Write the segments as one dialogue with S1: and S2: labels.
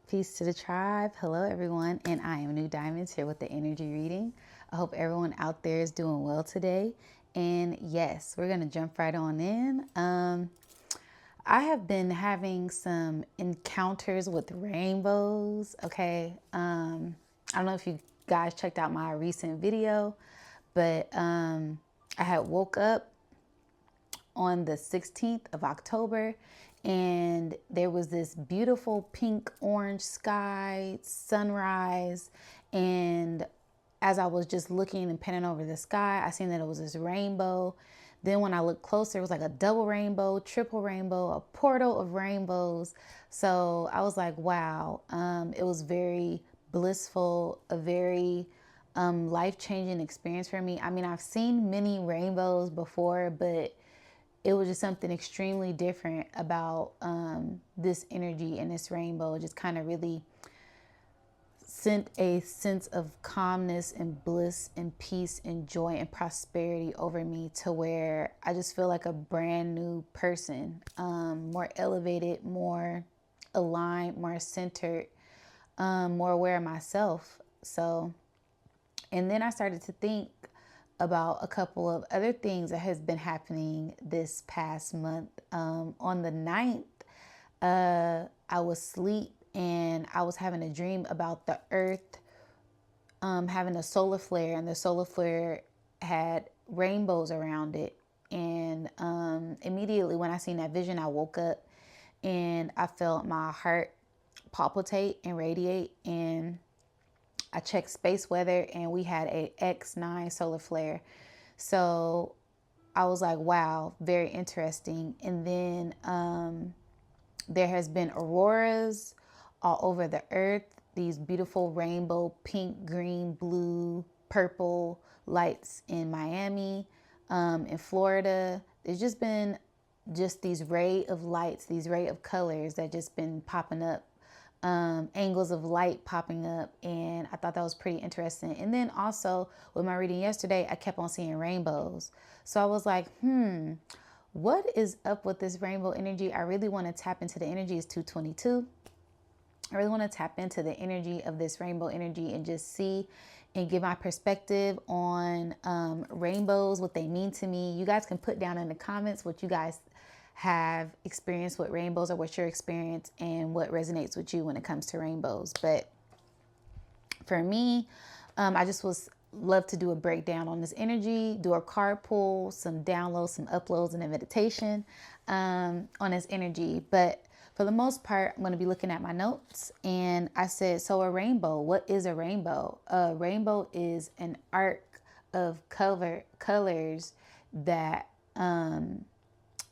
S1: Peace to the tribe. Hello, everyone. And I am New Diamonds here with the energy reading. I hope everyone out there is doing well today. And yes, we're going to jump right on in. I have been having some encounters with rainbows. Okay. I don't know if you guys checked out my recent video, but I had woke up on the 16th of October, and there was this beautiful pink orange sky sunrise. And as I was just looking and penning over the sky, I seen that it was this rainbow. Then when I looked closer, it was like a double rainbow, triple rainbow, a portal of rainbows. So I was like, wow. It was very blissful, a very life-changing experience for me. I mean, I've seen many rainbows before, but it was just something extremely different about this energy and this rainbow. It just kind of really sent a sense of calmness and bliss and peace and joy and prosperity over me, to where I just feel like a brand new person, more elevated, more aligned, more centered, more aware of myself. So, and then I started to think about a couple of other things that has been happening this past month. On the 9th, I was asleep and I was having a dream about the earth having a solar flare, and the solar flare had rainbows around it. And immediately when I seen that vision, I woke up and I felt my heart palpitate and radiate, and I checked space weather and we had a X9 solar flare. So I was like, wow, very interesting. And then there has been auroras all over the earth, these beautiful rainbow, pink, green, blue, purple lights in Miami, in Florida. There's just been just these ray of lights, these ray of colors that just been popping up. Angles of light popping up, and I thought that was pretty interesting. And then also with my reading yesterday, I kept on seeing rainbows. So I was like, what is up with this rainbow energy? I really want to tap into the energy. It's 222. I really want to tap into the energy of this rainbow energy and just see and give my perspective on rainbows, what they mean to me. You guys can put down in the comments what you guys have experienced with rainbows, or what's your experience and what resonates with you when it comes to rainbows. But for me, I just love to do a breakdown on this energy, do a card pull, some downloads, some uploads, and a meditation on this energy. But for the most part, I'm going to be looking at my notes. And I said, so a rainbow, what is a rainbow? A rainbow is an arc of colors that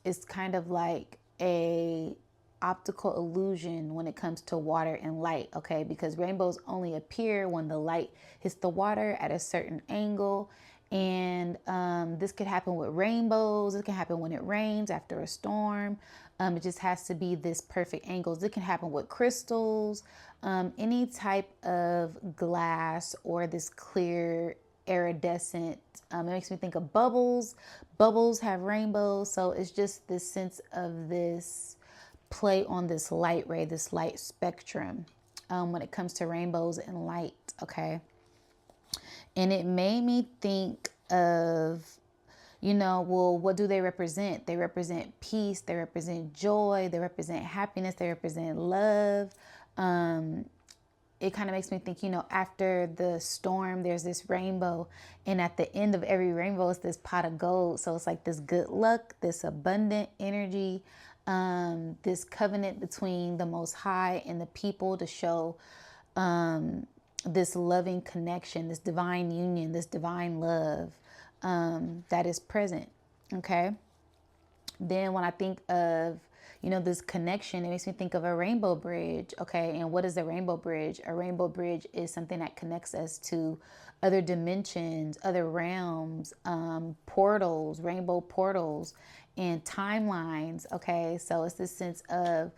S1: is kind of like a optical illusion when it comes to water and light, okay? Because rainbows only appear when the light hits the water at a certain angle. And this could happen with rainbows. It can happen when it rains after a storm. It just has to be this perfect angles. It can happen with crystals, any type of glass, or this clear iridescent. It makes me think of bubbles. Bubbles have rainbows. So it's just this sense of this play on this light ray, this light spectrum, when it comes to rainbows and light, okay? And it made me think of, well, what do they represent? They represent peace. They represent joy. They represent happiness. They represent love. It kind of makes me think, after the storm, there's this rainbow. And at the end of every rainbow is this pot of gold. So it's like this good luck, this abundant energy, this covenant between the Most High and the people to show this loving connection, this divine union, this divine love that is present, okay? Then when I think of, this connection, it makes me think of a rainbow bridge, okay? And what is a rainbow bridge? A rainbow bridge is something that connects us to other dimensions, other realms, portals, rainbow portals, and timelines, okay? So it's this sense of,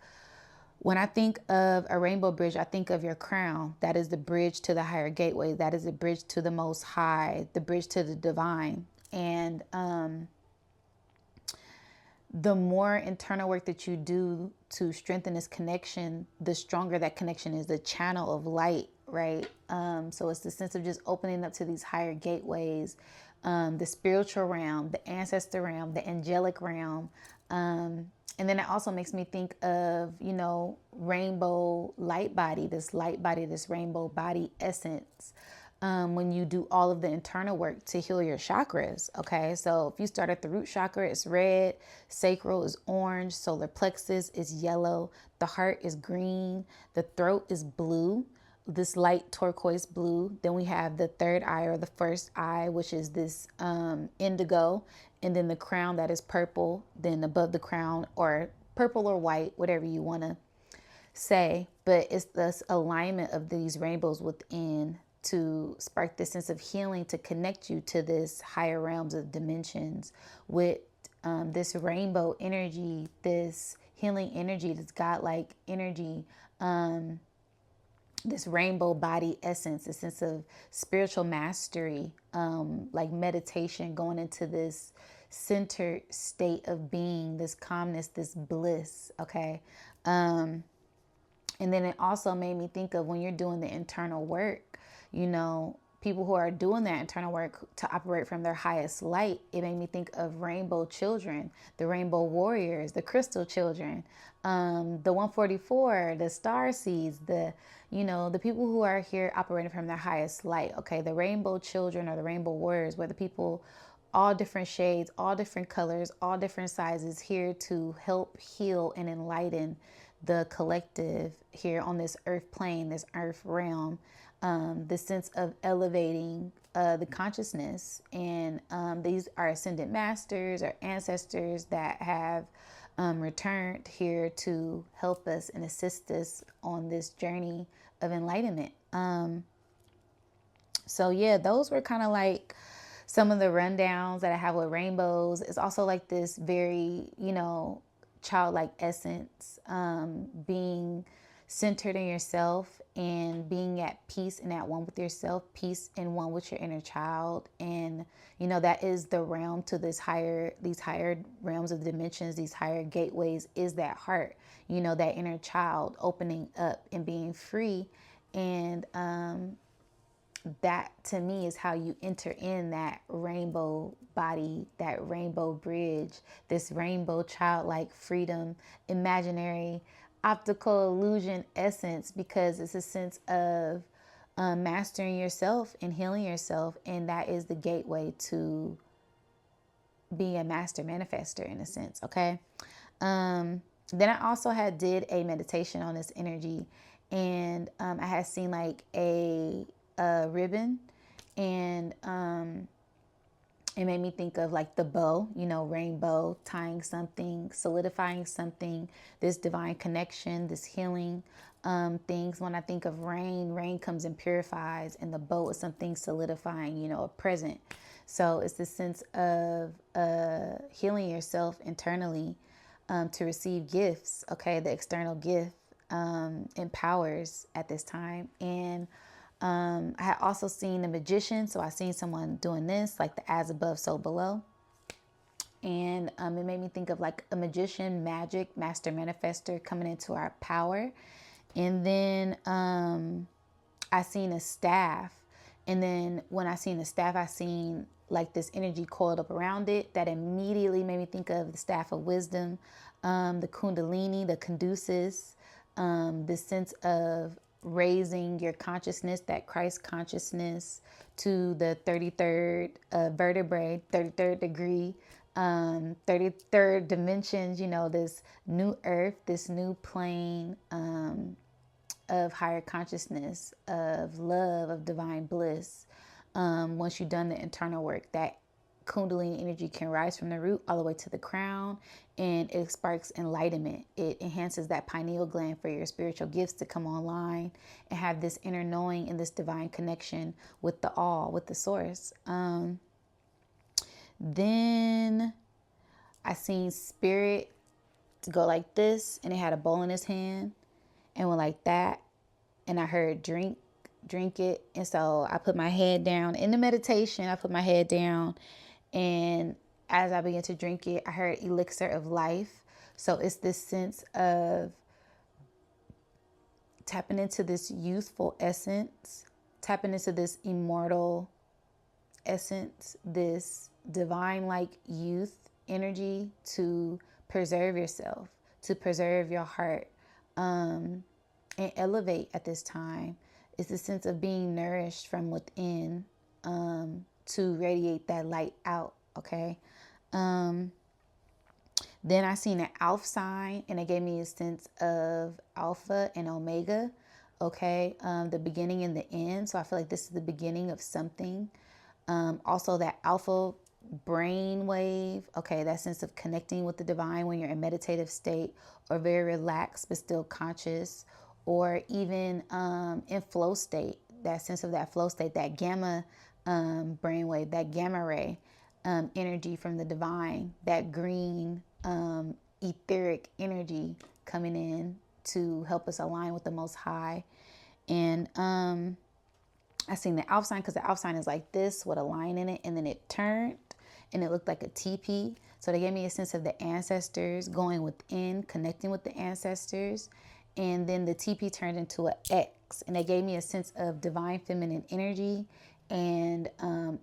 S1: when I think of a rainbow bridge, I think of your crown. That is the bridge to the higher gateway. That is the bridge to the Most High, the bridge to the divine. And the more internal work that you do to strengthen this connection, the stronger that connection is, the channel of light, right? So it's the sense of just opening up to these higher gateways, the spiritual realm, the ancestor realm, the angelic realm. And then it also makes me think of, rainbow light body, this rainbow body essence. When you do all of the internal work to heal your chakras. Okay, so if you start at the root chakra, it's red, sacral is orange, solar plexus is yellow, the heart is green, the throat is blue, this light turquoise blue. Then we have the third eye, or the first eye, which is this indigo, and then the crown, that is purple. Then above the crown, or purple or white, whatever you want to say, but it's this alignment of these rainbows within to spark this sense of healing, to connect you to this higher realms of dimensions with this rainbow energy, this healing energy, this godlike energy, this rainbow body essence, a sense of spiritual mastery, like meditation, going into this centered state of being, this calmness, this bliss. Okay. And then it also made me think of when you're doing the internal work, people who are doing that internal work to operate from their highest light. It made me think of rainbow children, the rainbow warriors, the crystal children, the 144, the star seeds, the people who are here operating from their highest light. Okay, the rainbow children or the rainbow warriors were the people, all different shades, all different colors, all different sizes, here to help heal and enlighten the collective here on this earth plane, this earth realm. The sense of elevating the consciousness. And these are ascended masters or ancestors that have returned here to help us and assist us on this journey of enlightenment. So yeah, those were kind of like some of the rundowns that I have with rainbows. It's also like this very, childlike essence, being centered in yourself and being at peace and at one with yourself, peace and one with your inner child. And that is the realm to these higher realms of dimensions, these higher gateways, is that heart, that inner child opening up and being free. And that to me is how you enter in that rainbow body, that rainbow bridge, this rainbow childlike freedom, imaginary optical illusion essence, because it's a sense of mastering yourself and healing yourself. And that is the gateway to being a master manifester in a sense. Okay. Then I also did a meditation on this energy, and I had seen like a ribbon, and it made me think of like the bow, rainbow, tying something, solidifying something, this divine connection, this healing things. When I think of rain comes and purifies, and the bow is something solidifying, a present. So it's the sense of healing yourself internally to receive gifts. Okay, the external gift empowers at this time. And I had also seen a magician. So I seen someone doing this, like the as above, so below. And it made me think of like a magician, magic, master manifester coming into our power. And then I seen a staff. And then when I seen the staff, I seen like this energy coiled up around it that immediately made me think of the staff of wisdom, the Kundalini, the Caduceus, this sense of raising your consciousness, that Christ consciousness, to the 33rd vertebrae, 33rd degree, 33rd dimensions, this new earth, this new plane of higher consciousness, of love, of divine bliss. Once you've done the internal work, that Kundalini energy can rise from the root all the way to the crown, and it sparks enlightenment. It enhances that pineal gland for your spiritual gifts to come online and have this inner knowing and this divine connection with the all, with the source. Then I seen spirit go like this, and it had a bowl in his hand and went like that. And I heard drink it. And so I put my head down in the meditation. I put my head down, and as I began to drink it, I heard Elixir of Life. So it's this sense of tapping into this youthful essence, tapping into this immortal essence, this divine like youth energy to preserve yourself, to preserve your heart, and elevate at this time. It's the sense of being nourished from within, to radiate that light out. Okay. Then I seen an Alpha sign, and it gave me a sense of Alpha and Omega. Okay. The beginning and the end. So I feel like this is the beginning of something. Also that Alpha brain wave. Okay. That sense of connecting with the divine when you're in meditative state, or very relaxed, but still conscious, or even, in flow state, that sense of that flow state, that gamma, brainwave, that gamma ray, energy from the divine, that green, etheric energy coming in to help us align with the Most High. And I seen the Alpha sign because the Alpha sign is like this with a line in it, and then it turned and it looked like a teepee. So they gave me a sense of the ancestors, going within, connecting with the ancestors. And then the teepee turned into an X, and they gave me a sense of divine feminine energy. And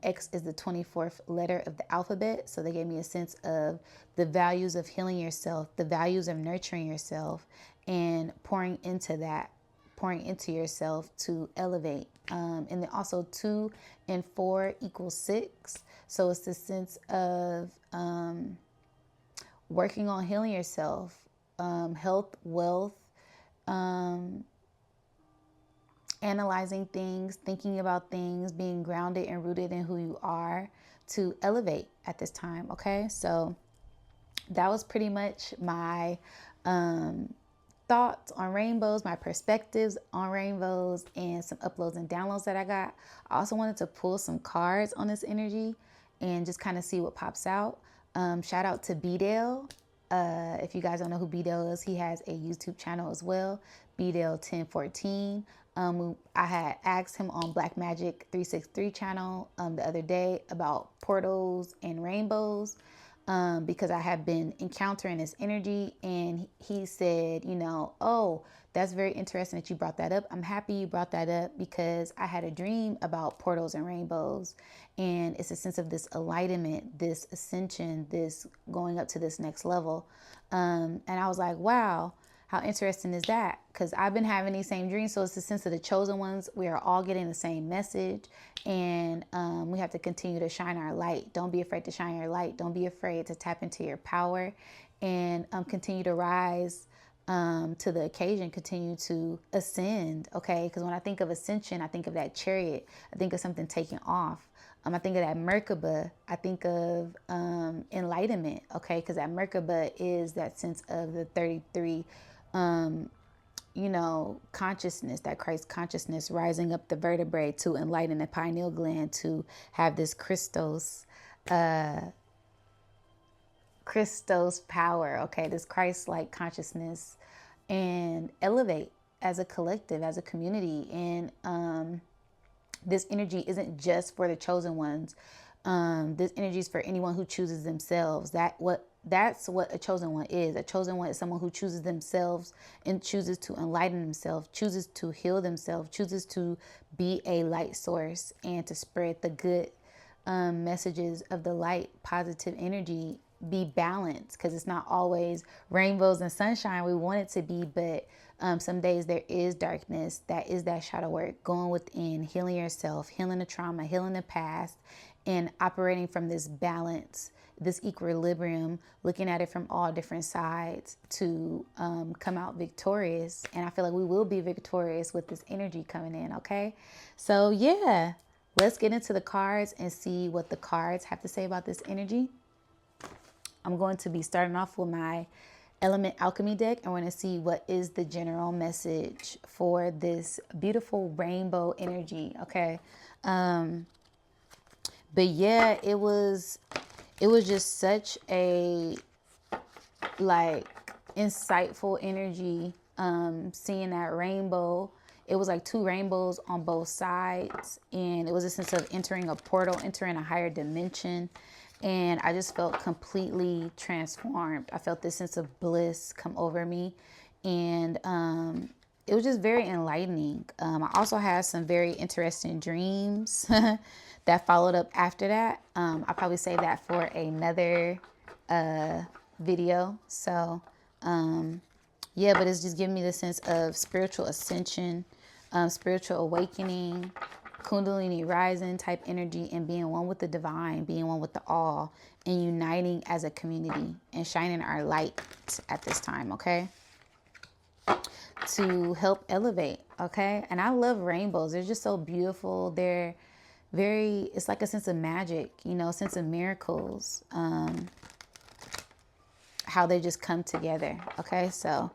S1: X is the 24th letter of the alphabet. So they gave me a sense of the values of healing yourself, the values of nurturing yourself, and pouring into that, pouring into yourself to elevate. And then also 2 and 4 equals 6. So it's the sense of working on healing yourself, health, wealth, analyzing things, thinking about things, being grounded and rooted in who you are to elevate at this time. Okay. So that was pretty much my thoughts on rainbows, my perspectives on rainbows, and some uploads and downloads that I got. I also wanted to pull some cards on this energy and just kind of see what pops out. Shout out to Bale. If you guys don't know who Bale is, he has a YouTube channel as well, Bale 1014. I had asked him on Black Magic 363 channel the other day about portals and rainbows, because I have been encountering this energy, and he said, you know, oh, that's very interesting that you brought that up. I'm happy you brought that up because I had a dream about portals and rainbows, and it's a sense of this enlightenment, this ascension, this going up to this next level. And I was like, wow, how interesting is that? Because I've been having these same dreams. So it's the sense of the chosen ones. We are all getting the same message, and we have to continue to shine our light. Don't be afraid to shine your light. Don't be afraid to tap into your power, and continue to rise to the occasion, continue to ascend. Okay. Because when I think of ascension, I think of that chariot. I think of something taking off. I think of that Merkaba. I think of enlightenment. Okay. Because that Merkaba is that sense of the 33 consciousness, that Christ consciousness rising up the vertebrae to enlighten the pineal gland, to have this Christos power, okay, this Christ-like consciousness, and elevate as a collective, as a community. And this energy isn't just for the chosen ones. This energy is for anyone who chooses themselves. That's what a chosen one is. A chosen one is someone who chooses themselves and chooses to enlighten themselves, chooses to heal themselves, chooses to be a light source and to spread the good messages of the light, positive energy, be balanced, because it's not always rainbows and sunshine. We want it to be, but some days there is darkness. That is that shadow work, going within, healing yourself, healing the trauma, healing the past, and operating from this balance, this equilibrium, looking at it from all different sides to come out victorious. And I feel like we will be victorious with this energy coming in. Okay. So yeah, let's get into the cards and see what the cards have to say about this energy. I'm going to be starting off with my Element Alchemy deck. I want to see what is the general message for this beautiful rainbow energy. Okay. But yeah, it was just such a insightful energy. Seeing that rainbow, it was like 2 rainbows on both sides, and it was a sense of entering a portal, entering a higher dimension. And I just felt completely transformed. I felt this sense of bliss come over me. And it was just very enlightening. I also had some very interesting dreams that followed up after that. I'll probably save that for another video. So yeah, but it's just giving me the sense of spiritual ascension, spiritual awakening, Kundalini rising type energy, and being one with the divine, being one with the all, and uniting as a community and shining our light at this time, okay? To help elevate, okay? And I love rainbows. They're just so beautiful. They're very, it's like a sense of magic, you know, a sense of miracles, how they just come together, okay? So,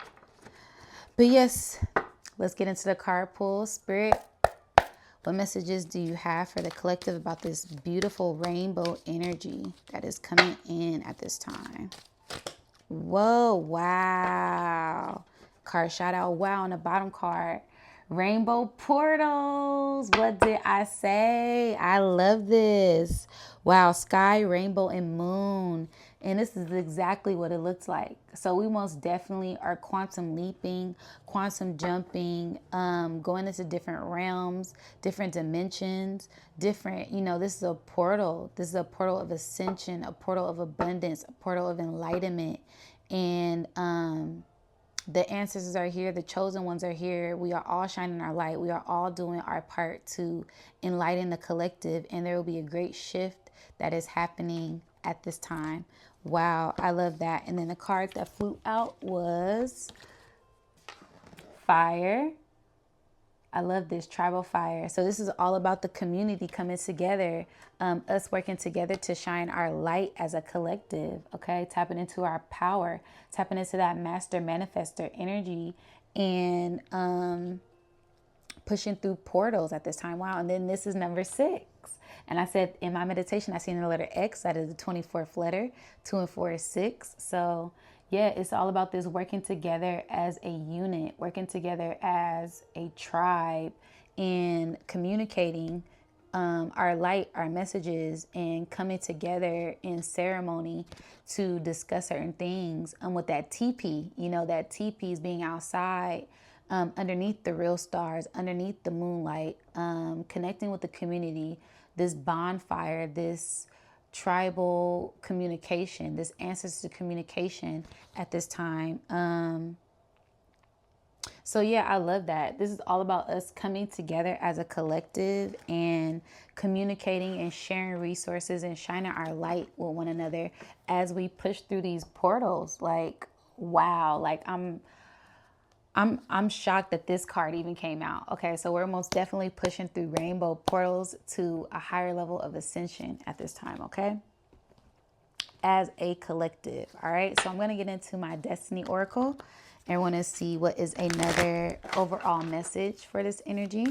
S1: but yes, let's get into the card pull. Spirit, what messages do you have for the collective about this beautiful rainbow energy that is coming in at this time? Whoa, wow. Card shout out, wow, on the bottom card. Rainbow portals. What did I say? I love this. Wow, sky, rainbow, and moon. And this is exactly what it looks like. So we most definitely are quantum leaping, quantum jumping, going into different realms, different dimensions, different, you know, this is a portal. This is a portal of ascension, a portal of abundance, a portal of enlightenment. And the ancestors are here. The chosen ones are here. We are all shining our light. We are all doing our part to enlighten the collective. And there will be a great shift that is happening at this time. Wow, I love that. And then the card that flew out was fire. I love this, tribal fire. So this is all about the community coming together, us working together to shine our light as a collective, okay? Tapping into our power, tapping into that master manifester energy, and pushing through portals at this time. Wow, and then this is number 6. And I said in my meditation, I seen the letter X, that is the 24th letter. 2 and 4 is 6. So yeah, it's all about this working together as a unit, working together as a tribe, and communicating our light, our messages, and coming together in ceremony to discuss certain things. With that teepee, you know, that teepee is being outside, underneath the real stars, underneath the moonlight, connecting with the community, this bonfire, this tribal communication, this ancestor communication at this time. So yeah, I love that. This is all about us coming together as a collective and communicating and sharing resources and shining our light with one another as we push through these portals. Like, wow, like I'm shocked that this card even came out. Okay, so we're most definitely pushing through rainbow portals to a higher level of ascension at this time, okay? As a collective, all right? So I'm going to get into my Destiny Oracle and want to see what is another overall message for this energy.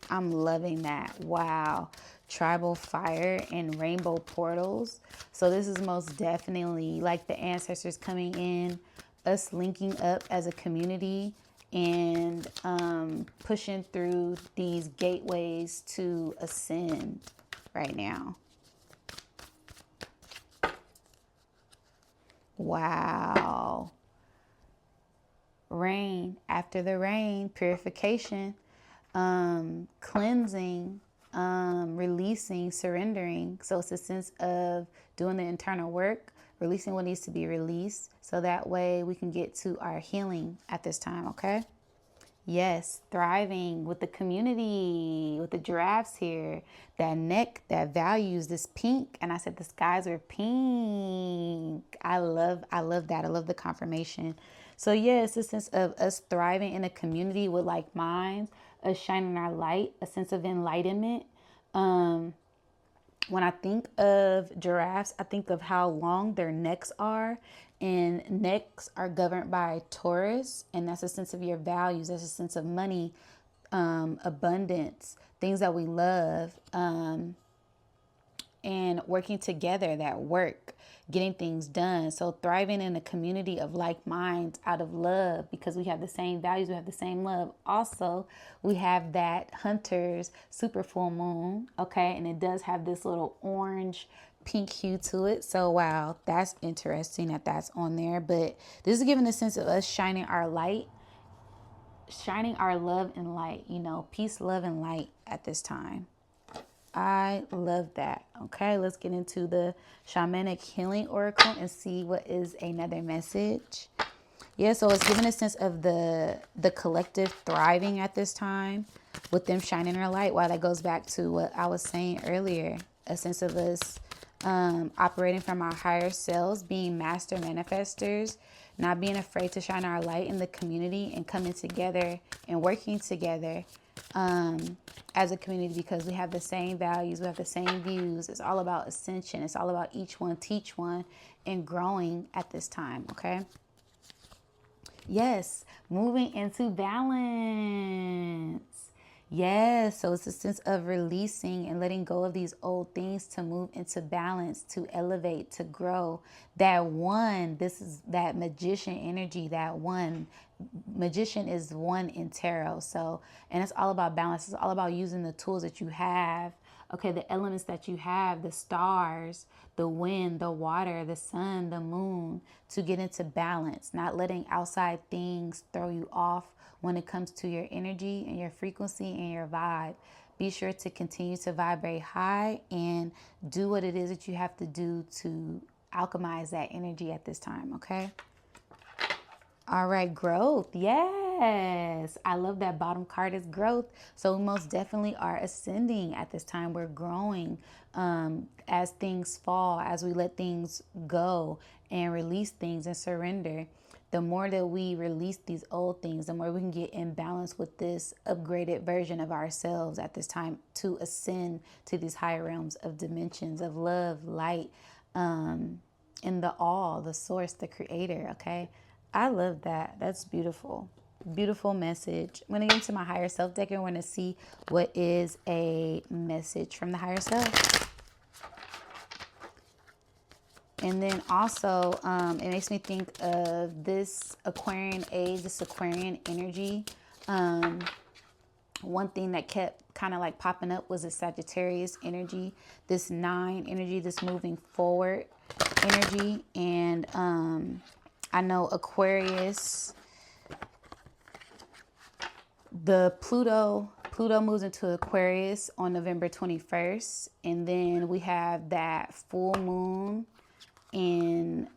S1: I'm loving that. Wow. Tribal fire and rainbow portals. So this is most definitely like the ancestors coming in, us linking up as a community, and pushing through these gateways to ascend right now. Wow. Rain, after the rain, purification, cleansing, releasing, surrendering. So it's a sense of doing the internal work, releasing what needs to be released, so that way we can get to our healing at this time, okay? Yes, thriving with the community, with the giraffes here. That neck, that values this pink. And I said the skies are pink. I love that. I love the confirmation. So yeah, it's a sense of us thriving in a community with like minds, us shining our light, a sense of enlightenment. When I think of giraffes, I think of how long their necks are, and necks are governed by Taurus, and that's a sense of your values. That's a sense of money, abundance, things that we love, and working together, that work, getting things done. So thriving in a community of like minds out of love, because we have the same values, we have the same love. Also, we have that Hunter's super full moon, okay? And it does have this little orange pink hue to it. So wow, that's interesting that that's on there. But this is giving a sense of us shining our light, shining our love and light, you know, peace, love, and light at this time. I love that. Okay, let's get into the shamanic healing oracle and see what is another message. Yeah, so it's giving a sense of the collective thriving at this time with them shining their light. While that goes back to what I was saying earlier, a sense of us operating from our higher selves, being master manifestors, not being afraid to shine our light in the community and coming together and working together as a community, because we have the same values, we have the same views. It's all about ascension. It's all about each one teach one and growing at this time, okay? Yes, moving into balance. Yes, so it's a sense of releasing and letting go of these old things to move into balance, to elevate, to grow. That one, this is that magician energy, that one. Magician is one in tarot. So, and it's all about balance. It's all about using the tools that you have. Okay, the elements that you have, the stars, the wind, the water, the sun, the moon, to get into balance, not letting outside things throw you off when it comes to your energy and your frequency and your vibe. Be sure to continue to vibrate high and do what it is that you have to do to alchemize that energy at this time, okay? All right, growth. Yes. I love that bottom card is growth. So we most definitely are ascending at this time. We're growing as things fall, as we let things go and release things and surrender. The more that we release these old things, the more we can get in balance with this upgraded version of ourselves at this time to ascend to these higher realms of dimensions of love, light, and the all, the source, the creator, okay? I love that. That's beautiful. Beautiful message. I'm going to get into my higher self deck and we're going to see what is a message from the higher self. And then also, it makes me think of this Aquarian age, this Aquarian energy. One thing that kept kind of like popping up was the Sagittarius energy, this 9 energy, this moving forward energy. And I know Aquarius, the Pluto moves into Aquarius on November 21st. And then we have that full moon in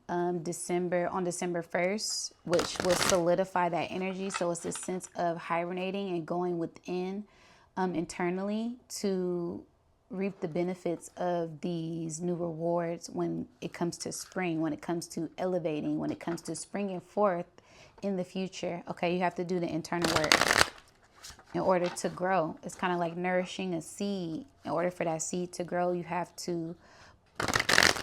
S1: December 1st, which will solidify that energy. So it's a sense of hibernating and going within internally to reap the benefits of these new rewards when it comes to spring, when it comes to elevating, when it comes to springing forth in the future. Okay, you have to do the internal work in order to grow. It's kind of like nourishing a seed. In order for that seed to grow, you have to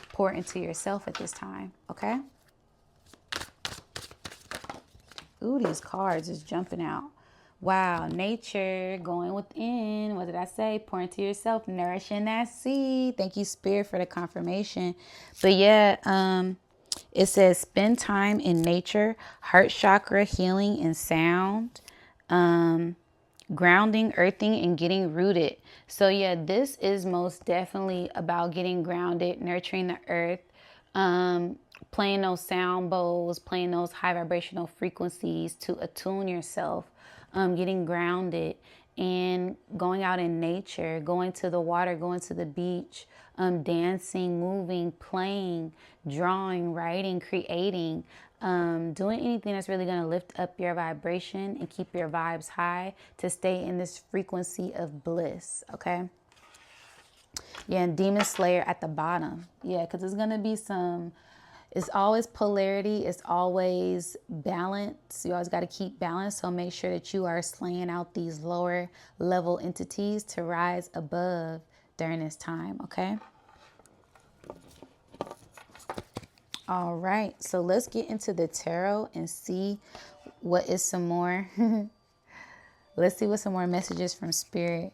S1: pour into yourself at this time, okay? Ooh, these cards is jumping out. Wow, nature, going within. What did I say? Pour into yourself, nourishing that seed. Thank you, Spirit, for the confirmation. But yeah, it says spend time in nature, heart chakra, healing and sound, grounding, earthing, and getting rooted. So yeah, this is most definitely about getting grounded, nurturing the earth, playing those sound bowls, playing those high vibrational frequencies to attune yourself, getting grounded and going out in nature, going to the water, going to the beach, dancing, moving, playing, drawing, writing, creating, doing anything that's really going to lift up your vibration and keep your vibes high to stay in this frequency of bliss, okay? Yeah, and Demon Slayer at the bottom. Yeah, because it's going to be some, it's always polarity. It's always balance. You always got to keep balance. So make sure that you are slaying out these lower level entities to rise above during this time, okay? All right, so let's get into the tarot and see what is some more. Let's see what some more messages from Spirit.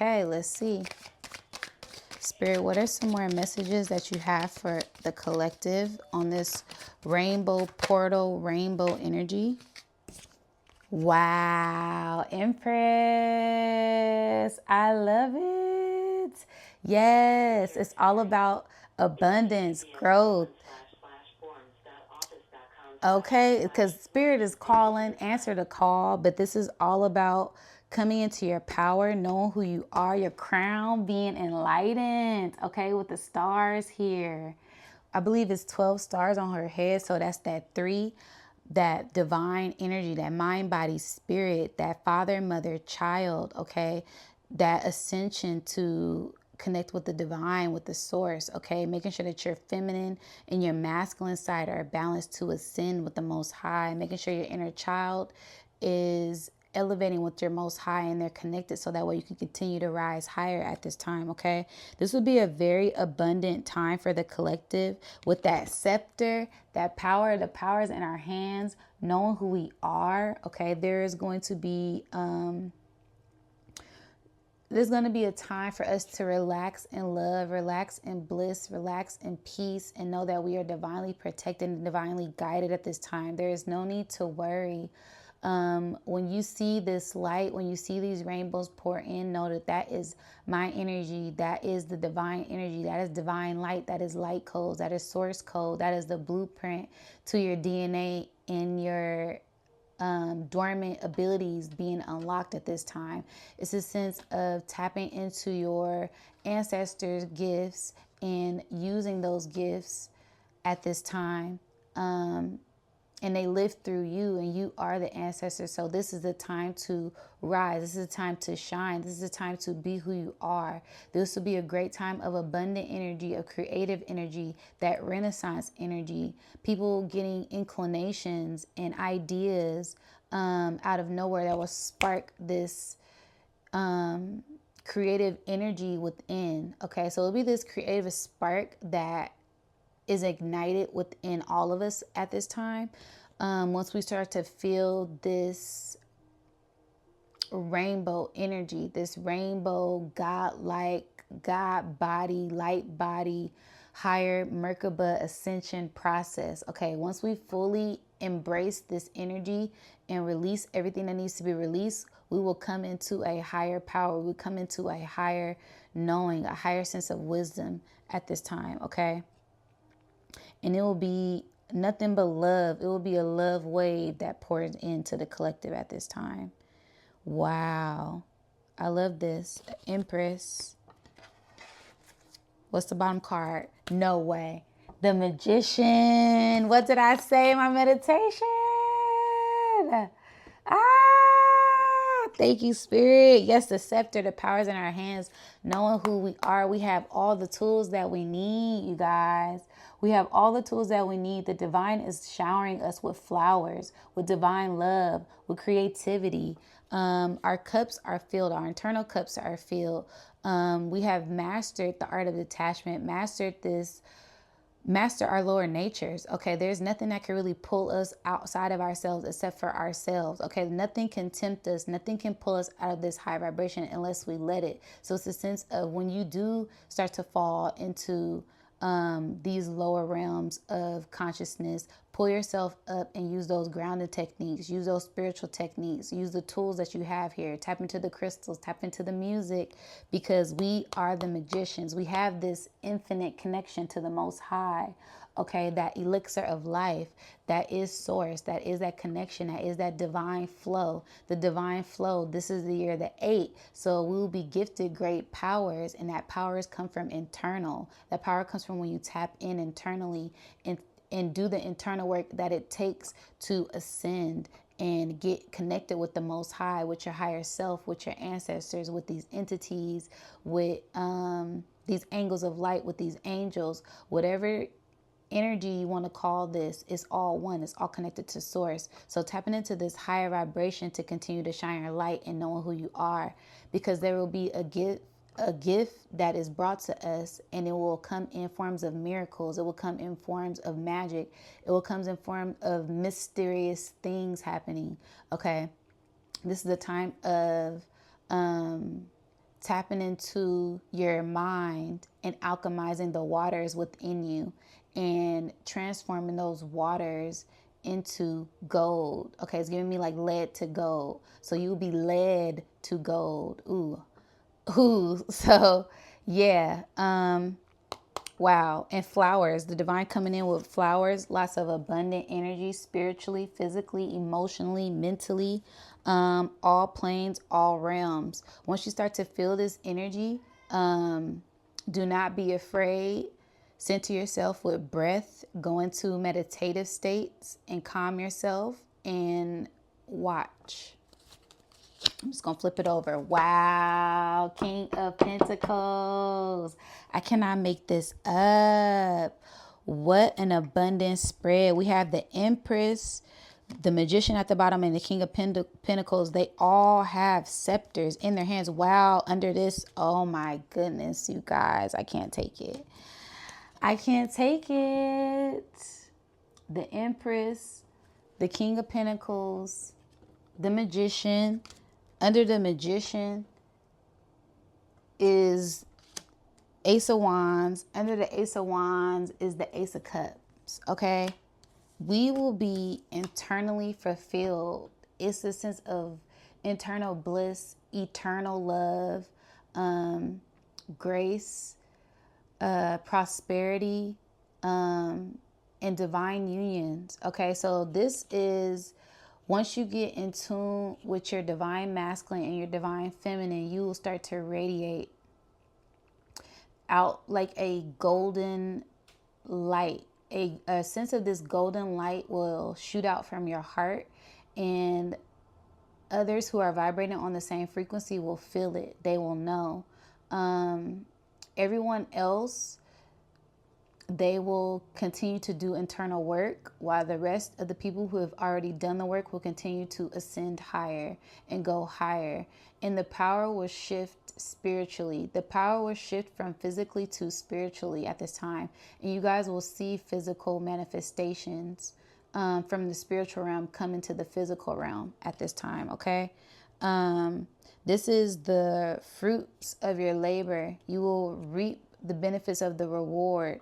S1: Okay, let's see. Spirit, what are some more messages that you have for the collective on this rainbow portal, rainbow energy? Wow, Empress. I love it. Yes, it's all about abundance, growth. Okay, because Spirit is calling, answer the call, but this is all about coming into your power, knowing who you are, your crown being enlightened, okay, with the stars here. I believe it's 12 stars on her head, so that's that 3, that divine energy, that mind, body, spirit, that father, mother, child, okay, that ascension to connect with the divine, with the source, okay, making sure that your feminine and your masculine side are balanced to ascend with the Most High, making sure your inner child is elevating with your Most High and they're connected, so that way you can continue to rise higher at this time, okay? This would be a very abundant time for the collective with that scepter, that power. The power is in our hands, knowing who we are, okay? There's going to be a time for us to relax in love, relax in bliss, relax in peace, and know that we are divinely protected and divinely guided at this time. There is no need to worry. When you see this light, when you see these rainbows pour in, know that that is my energy. That is the divine energy. That is divine light. That is light codes. That is source code. That is the blueprint to your DNA and your dormant abilities being unlocked at this time. It's a sense of tapping into your ancestors' gifts and using those gifts at this time. And they live through you, and you are the ancestor. So this is the time to rise. This is the time to shine. This is the time to be who you are. This will be a great time of abundant energy, of creative energy, that Renaissance energy, people getting inclinations and ideas out of nowhere that will spark this creative energy within. Okay, so it'll be this creative spark that is ignited within all of us at this time. Once we start to feel this rainbow energy, this rainbow God-like, God body, light body, higher Merkaba ascension process. Okay, once we fully embrace this energy and release everything that needs to be released, we will come into a higher power. We come into a higher knowing, a higher sense of wisdom at this time, okay? And it will be nothing but love. It will be a love wave that pours into the collective at this time. Wow. I love this. Empress. What's the bottom card? No way. The Magician. What did I say in my meditation? Thank you, Spirit. Yes, the scepter, the power's in our hands. Knowing who we are, we have all the tools that we need, you guys. We have all the tools that we need. The divine is showering us with flowers, with divine love, with creativity. Our cups are filled. Our internal cups are filled. We have mastered the art of detachment, master our lower natures. Okay, there's nothing that can really pull us outside of ourselves except for ourselves. Okay, nothing can tempt us, nothing can pull us out of this high vibration unless we let it. So it's a sense of when you do start to fall into these lower realms of consciousness, pull yourself up and use those grounded techniques, use those spiritual techniques, use the tools that you have here, tap into the crystals, tap into the music, because we are the magicians. We have this infinite connection to the Most High. Okay, that elixir of life, that is source, that is that connection, that is that divine flow. The divine flow, this is the year the 8. So we will be gifted great powers, and that powers come from internal. That power comes from when you tap in internally and do the internal work that it takes to ascend and get connected with the Most High, with your higher self, with your ancestors, with these entities, with these angles of light, with these angels, whatever energy you want to call this, is all one. It's all connected to source. So tapping into this higher vibration to continue to shine your light and knowing who you are, because there will be a gift that is brought to us, and it will come in forms of miracles. It will come in forms of magic. It will come in form of mysterious things happening. Okay, this is a time of tapping into your mind and alchemizing the waters within you and transforming those waters into gold. Okay, it's giving me like lead to gold. So you'll be led to gold. Ooh. So yeah. Wow. And flowers, the divine coming in with flowers, lots of abundant energy, spiritually, physically, emotionally, mentally, all planes, all realms. Once you start to feel this energy, do not be afraid. Center yourself with breath, go into meditative states and calm yourself and watch. I'm just going to flip it over. Wow. King of Pentacles. I cannot make this up. What an abundant spread. We have the Empress, the Magician at the bottom, and the King of Pentacles. They all have scepters in their hands. Wow. Under this. Oh my goodness, you guys. I can't take it. I can't take it. The Empress, the King of Pentacles, the Magician. Under the Magician is Ace of Wands. Under the Ace of Wands is the Ace of Cups. Okay? We will be internally fulfilled. It's a sense of internal bliss, eternal love, grace, prosperity, and divine unions. Okay? So this is... Once you get in tune with your divine masculine and your divine feminine, you will start to radiate out like a golden light. A sense of this golden light will shoot out from your heart, and others who are vibrating on the same frequency will feel it. They will know. Everyone else, they will continue to do internal work, while the rest of the people who have already done the work will continue to ascend higher and go higher. And the power will shift spiritually. The power will shift from physically to spiritually at this time. And you guys will see physical manifestations from the spiritual realm come into the physical realm at this time, okay? This is the fruits of your labor. You will reap the benefits of the reward.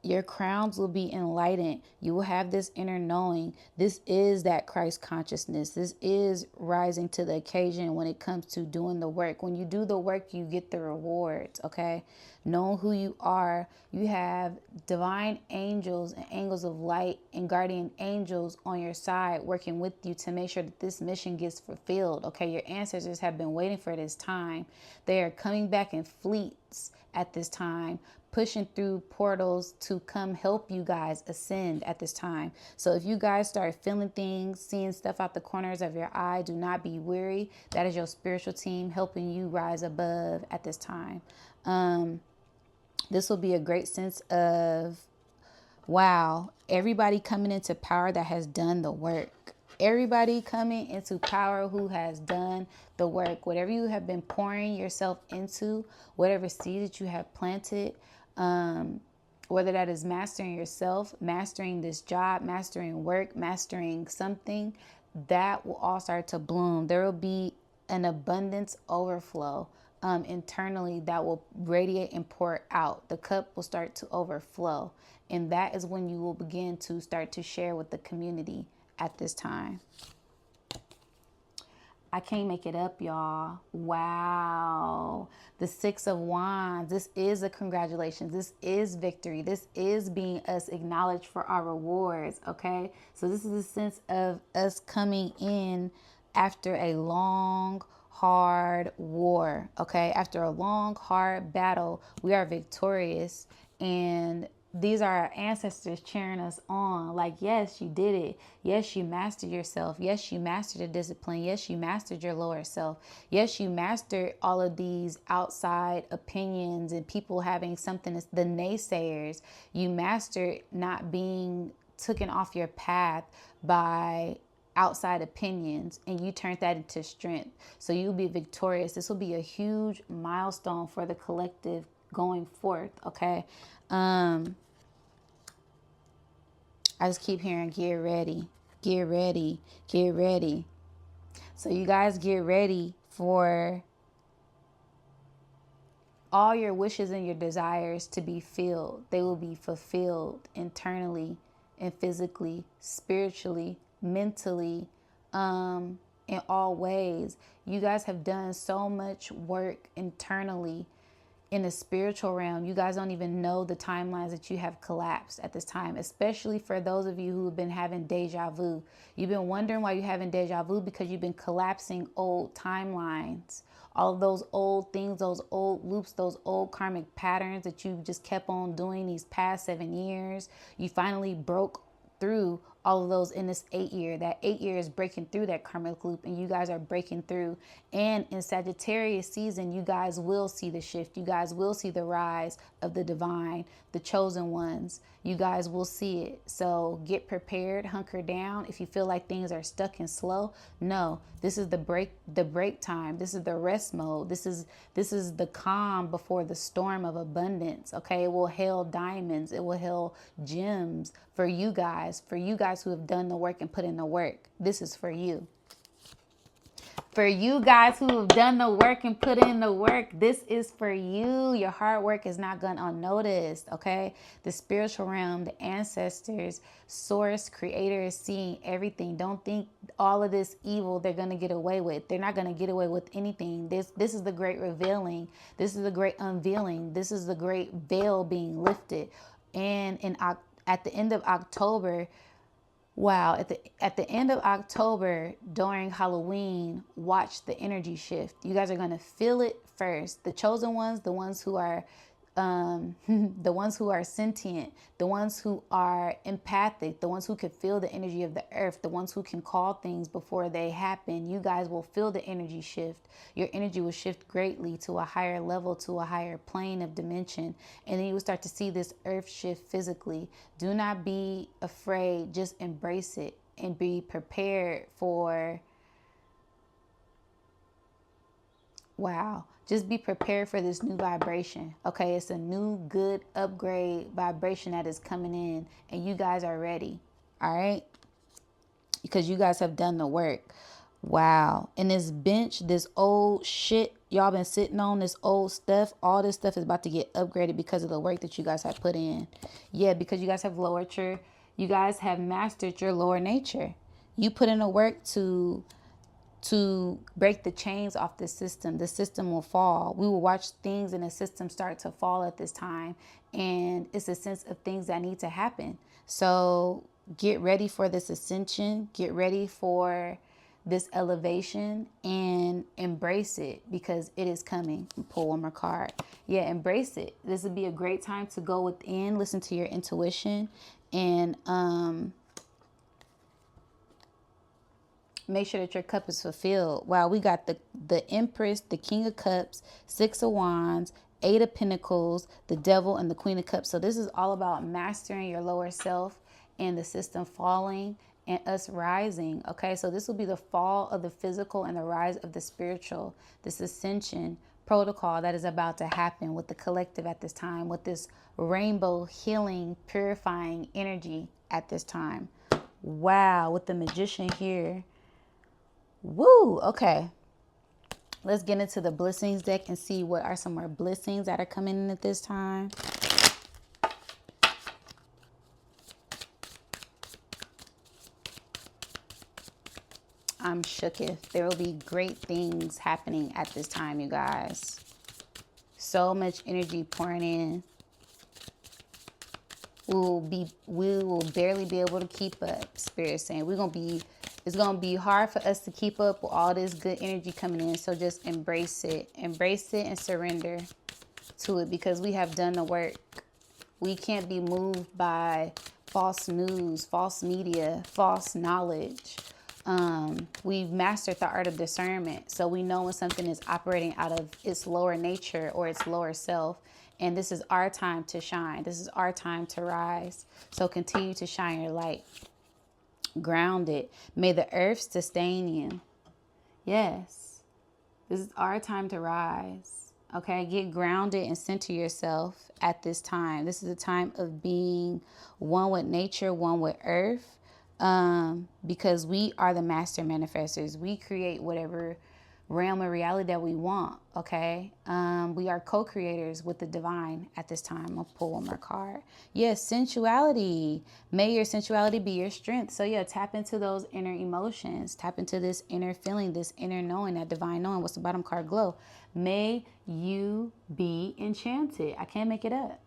S1: Your crowns will be enlightened. You will have this inner knowing. This is that Christ consciousness. This is rising to the occasion when it comes to doing the work. When you do the work, you get the rewards, okay? Knowing who you are, you have divine angels and angels of light and guardian angels on your side working with you to make sure that this mission gets fulfilled, okay? Your ancestors have been waiting for this time. They are coming back in fleets at this time, pushing through portals to come help you guys ascend at this time. So if you guys start feeling things, seeing stuff out the corners of your eye, do not be weary. That is your spiritual team helping you rise above at this time. This will be a great sense of, wow, everybody coming into power that has done the work. Everybody coming into power who has done the work. Whatever you have been pouring yourself into, whatever seed that you have planted, whether that is mastering yourself, mastering this job, mastering work, mastering something, that will all start to bloom. There will be an abundance overflow internally that will radiate and pour out. The cup will start to overflow. And that is when you will begin to start to share with the community at this time. I can't make it up, y'all. Wow. The Six of Wands. This is a congratulations. This is victory. This is being us acknowledged for our rewards, okay? So this is a sense of us coming in after a long, hard war, okay? After a long, hard battle, we are victorious, and these are our ancestors cheering us on. Like, yes, you did it. Yes, you mastered yourself. Yes, you mastered the discipline. Yes, you mastered your lower self. Yes, you mastered all of these outside opinions and people having something, the naysayers. You mastered not being taken off your path by outside opinions, and you turned that into strength. So you'll be victorious. This will be a huge milestone for the collective going forth, okay? I just keep hearing, get ready, get ready, get ready. So you guys get ready for all your wishes and your desires to be filled. They will be fulfilled internally and physically, spiritually, mentally, in all ways. You guys have done so much work internally in the spiritual realm. You guys don't even know the timelines that you have collapsed at this time, especially for those of you who have been having deja vu. You've been wondering why you're having deja vu because you've been collapsing old timelines. All of those old things, those old loops, those old karmic patterns that you just kept on doing these past 7 years. You finally broke through all of those in this 8 year. That 8 year is breaking through that karmic loop, and you guys are breaking through. And in Sagittarius season, you guys will see the shift. You guys will see the rise of the divine, the chosen ones. You guys will see it. So get prepared, hunker down. If you feel like things are stuck and slow, no, this is the break time. This is the rest mode. This is the calm before the storm of abundance. Okay, it will hail diamonds. It will hail gems for you guys who have done the work and put in the work. This is for you. For you guys who have done the work and put in the work, this is for you. Your hard work is not gone unnoticed, okay? The spiritual realm, the ancestors, source, creator is seeing everything. Don't think all of this evil they're going to get away with. They're not going to get away with anything. This is the great revealing. This is the great unveiling. This is the great veil being lifted. And at the end of October, wow, at the end of October during Halloween, watch the energy shift. You guys are going to feel it first. The chosen ones, the ones who are the ones who are sentient, the ones who are empathic, the ones who can feel the energy of the earth, the ones who can call things before they happen. You guys will feel the energy shift. Your energy will shift greatly to a higher level, to a higher plane of dimension. And then you will start to see this earth shift physically. Do not be afraid. Just embrace it and be prepared for, wow. Just be prepared for this new vibration. Okay, it's a new, good, upgrade vibration that is coming in, and you guys are ready. All right, because you guys have done the work. Wow. And this bench, this old shit y'all been sitting on, this old stuff, all this stuff is about to get upgraded because of the work that you guys have put in. Yeah, because you guys have you guys have mastered your lower nature. You put in the work to break the chains off the system will fall. We will watch things in the system start to fall at this time. And it's a sense of things that need to happen. So get ready for this ascension. Get ready for this elevation and embrace it because it is coming. Pull one more card. Yeah, embrace it. This would be a great time to go within, listen to your intuition, and make sure that your cup is fulfilled. Wow, we got the Empress, the King of Cups, Six of Wands, Eight of Pentacles, the Devil, and the Queen of Cups. So this is all about mastering your lower self and the system falling and us rising. Okay, so this will be the fall of the physical and the rise of the spiritual, this ascension protocol that is about to happen with the collective at this time, with this rainbow healing, purifying energy at this time. Wow, with the Magician here. Woo, okay. Let's get into the Blissings deck and see what are some more blessings that are coming in at this time. I'm shooketh. There will be great things happening at this time, you guys. So much energy pouring in. We will barely be able to keep up. Spirit saying it's gonna be hard for us to keep up with all this good energy coming in. So just embrace it and surrender to it because we have done the work. We can't be moved by false news, false media, false knowledge. We've mastered the art of discernment. So we know when something is operating out of its lower nature or its lower self. And this is our time to shine. This is our time to rise. So continue to shine your light. Grounded. May the earth sustain you. Yes. This is our time to rise. Okay. Get grounded and center yourself at this time. This is a time of being one with nature, one with earth. Because we are the master manifestors. We create whatever realm of reality that we want, okay? We are co-creators with the divine at this time. I'll pull one more card. Yes, sensuality. May your sensuality be your strength. So yeah, tap into those inner emotions. Tap into this inner feeling, this inner knowing, that divine knowing. What's the bottom card? Glow. May you be enchanted. I can't make it up.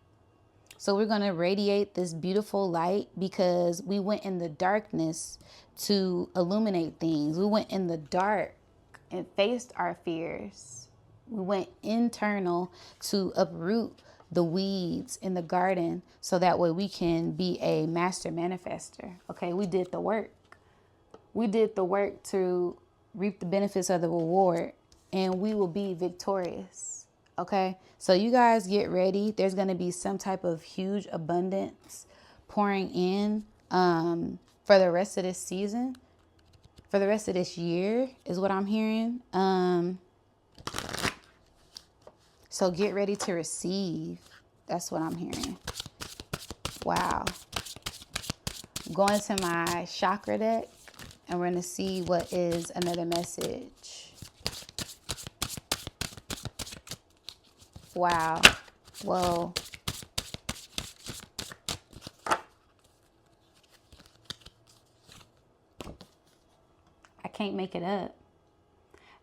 S1: So we're going to radiate this beautiful light because we went in the darkness to illuminate things. We went in the dark and faced our fears. We went internal to uproot the weeds in the garden so that way we can be a master manifester. Okay, we did the work. We did the work to reap the benefits of the reward, and we will be victorious. Okay, so you guys get ready. There's going to be some type of huge abundance pouring in for the rest of this season. For the rest of this year is what I'm hearing. So get ready to receive. That's what I'm hearing. Wow. Going to my chakra deck, and we're going to see what is another message. Wow. Whoa. I can't make it up.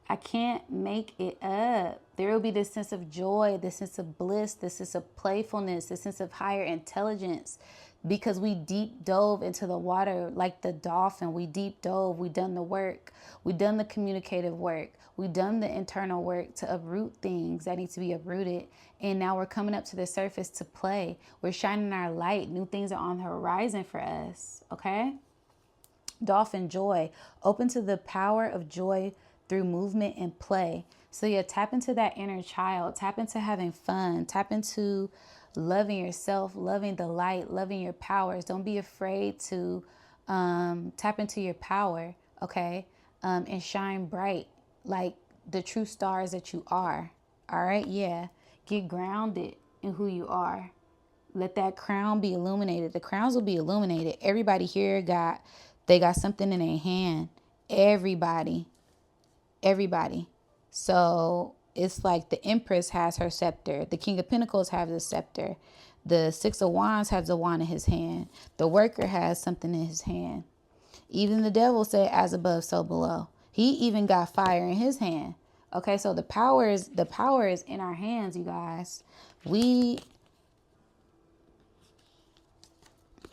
S1: I can't make it up. There will be this sense of joy, this sense of bliss, this sense of playfulness, this sense of higher intelligence, because we deep dove into the water like the dolphin. We deep dove. We done the work. We done the communicative work. We done the internal work to uproot things that need to be uprooted. And now we're coming up to the surface to play. We're shining our light. New things are on the horizon for us. Okay? Dolphin joy. Open to the power of joy through movement and play. So yeah, tap into that inner child. Tap into having fun. Tap into loving yourself, loving the light, loving your powers. Don't be afraid to tap into your power, okay? And shine bright like the true stars that you are. All right, yeah. Get grounded in who you are. Let that crown be illuminated. The crowns will be illuminated. Everybody here got something in their hand. Everybody. So it's like the Empress has her scepter. The King of Pentacles has the scepter. The Six of Wands has a wand in his hand. The Worker has something in his hand. Even the Devil said, as above, so below. He even got fire in his hand. Okay, so the power is in our hands, you guys.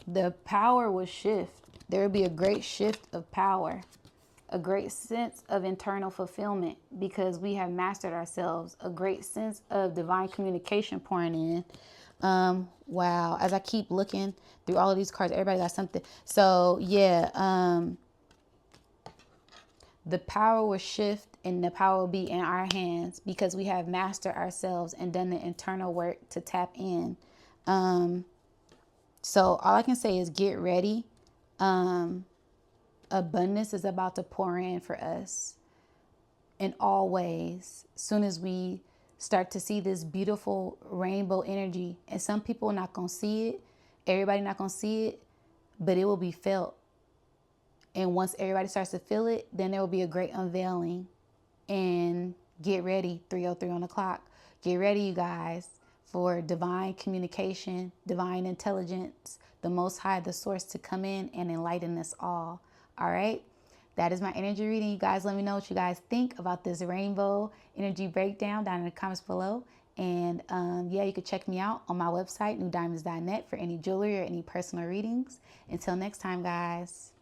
S1: The power will shift. There will be a great shift of power. A great sense of internal fulfillment because we have mastered ourselves. A great sense of divine communication pouring in. Wow. As I keep looking through all of these cards, everybody got something. So yeah, the power will shift and the power will be in our hands because we have mastered ourselves and done the internal work to tap in. So all I can say is get ready. Abundance is about to pour in for us in all ways. Soon as we start to see this beautiful rainbow energy, and some people are not going to see it, everybody not going to see it, but it will be felt. And once everybody starts to feel it, then there will be a great unveiling. And get ready, 3:03 on the clock. Get ready, you guys, for divine communication, divine intelligence, the Most High, the source, to come in and enlighten us all. All right, that is my energy reading. You guys, let me know what you guys think about this rainbow energy breakdown down in the comments below. And yeah, you can check me out on my website, nudiamonds.net, for any jewelry or any personal readings. Until next time, guys.